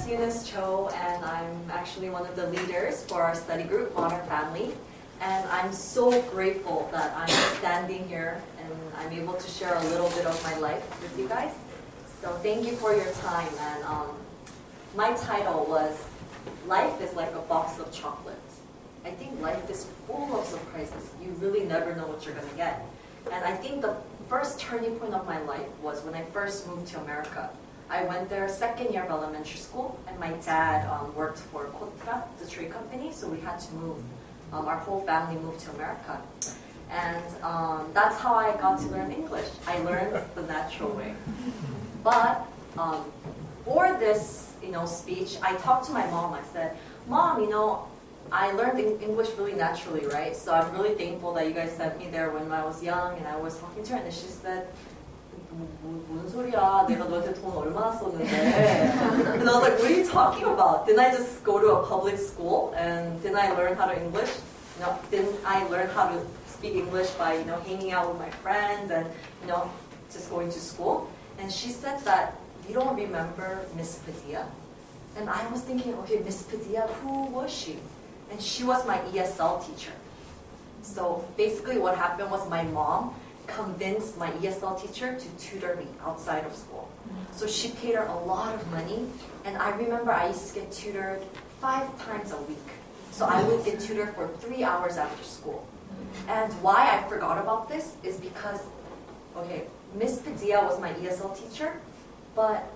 is Eunice Cho, and I'm actually one of the leaders for our study group, Modern Family. And I'm so grateful that I'm standing here and I'm able to share a little bit of my life with you guys. So thank you for your time. And my title was, Life is like a box of chocolates. I think life is full of surprises. You really never know what you're going to get. And I think the first turning point of my life was when I first moved to America. I went there second year of elementary school, and my dad worked for Kotra, the trade company, so we had to move. Our whole family moved to America. And that's how I got to learn English. I learned the natural way. But for this speech, I talked to my mom. I said, Mom, I learned English really naturally, right? So I'm really thankful that you guys sent me there when I was young, and I was talking to her, and she said, 뭔 소리야? 내가 너한테 돈 얼마나 썼는데? And I was like, what are you talking about? Didn't I just go to a public school, and didn't I learn how to English? Didn't I learn how to speak English by hanging out with my friends and just going to school? And she said that, you don't remember Miss Padilla? And I was thinking, okay, Miss Padilla, who was she? And she was my ESL teacher. So basically what happened was my mom convinced my ESL teacher to tutor me outside of school. So she paid her a lot of money, and I remember I used to get tutored 5 times a week. So I would get tutored for 3 hours after school. And why I forgot about this is because, okay, Miss Padilla was my ESL teacher, but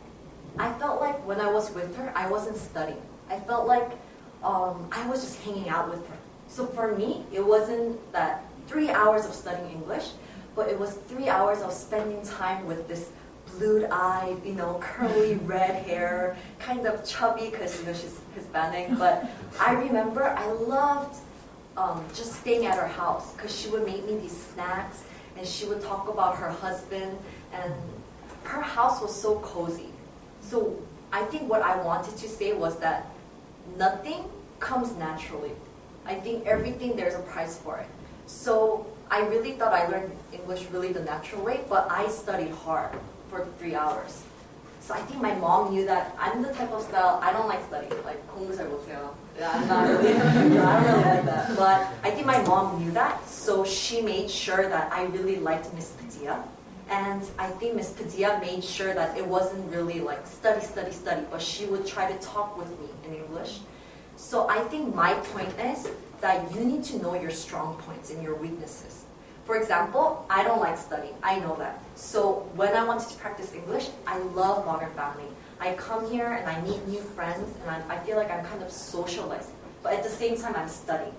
I felt like when I was with her, I wasn't studying. I felt like I was just hanging out with her. So for me, it wasn't that 3 hours of studying English, but it was 3 hours of spending time with this blued-eyed, curly red hair, kind of chubby because she's Hispanic. But I remember I loved just staying at her house because she would make me these snacks, and she would talk about her husband, and her house was so cozy. So I think what I wanted to say was that nothing comes naturally. I think everything, there's a price for it. So I really thought I learned English really the natural way, but I studied hard for 3 hours. So I think my mom knew that I'm the type of style, I don't like studying, like 공부 잘 못해요. I'm not really, I don't really like that. But I think my mom knew that, so she made sure that I really liked Miss Padilla. And I think Miss Padilla made sure that it wasn't really like study, but she would try to talk with me in English. So I think my point is that you need to know your strong points and your weaknesses. For example, I don't like studying. I know that. So when I wanted to practice English, I love Modern Family. I come here and I meet new friends, and I feel like I'm kind of socializing. But at the same time, I'm studying.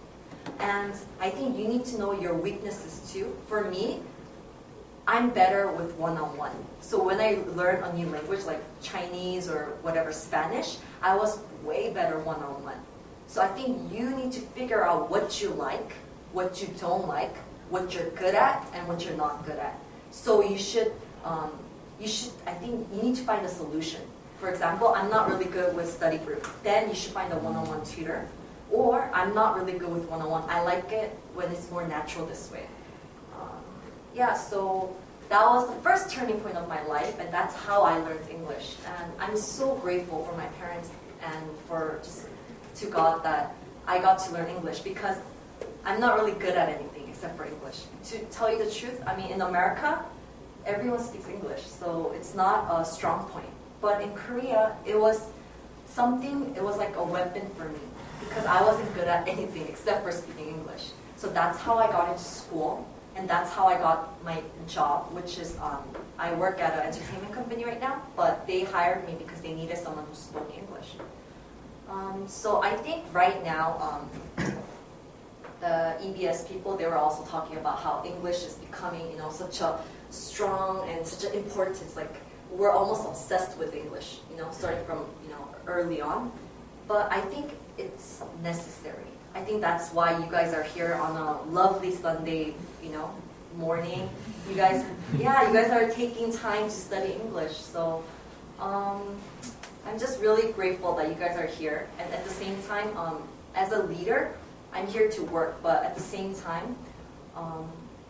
And I think you need to know your weaknesses too. For me, I'm better with one-on-one. So when I learn a new language like Chinese or whatever, Spanish, I was way better one-on-one. So I think you need to figure out what you like, what you don't like, what you're good at, and what you're not good at. So I think you need to find a solution. For example, I'm not really good with study group. Then you should find a one-on-one tutor. Or I'm not really good with one-on-one. I like it when it's more natural this way. Yeah, so that was the first turning point of my life, and that's how I learned English. And I'm so grateful for my parents and for just to God that I got to learn English, because I'm not really good at anything except for English. To tell you the truth, I mean, in America, everyone speaks English, so it's not a strong point. But in Korea, it was like a weapon for me, because I wasn't good at anything except for speaking English. So that's how I got into school. And that's how I got my job, which is, I work at an entertainment company right now, but they hired me because they needed someone who spoke English. So I think right now, the EBS people, they were also talking about how English is becoming, such a strong and such an importance, like we're almost obsessed with English, starting from, early on. But I think it's necessary. I think that's why you guys are here on a lovely Sunday, morning. You guys are taking time to study English. So I'm just really grateful that you guys are here. And at the same time, as a leader, I'm here to work. But at the same time,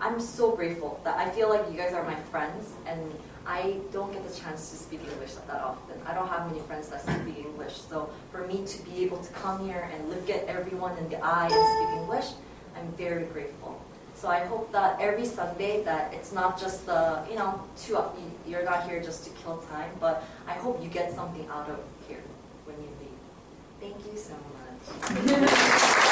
I'm so grateful that I feel like you guys are my friends, and I don't get the chance to speak English that often. I don't have many friends that speak English, so for me to be able to come here and look at everyone in the eye and speak English, I'm very grateful. So I hope that every Sunday that it's not just the, you're not here just to kill time, but I hope you get something out of here when you leave. Thank you so much.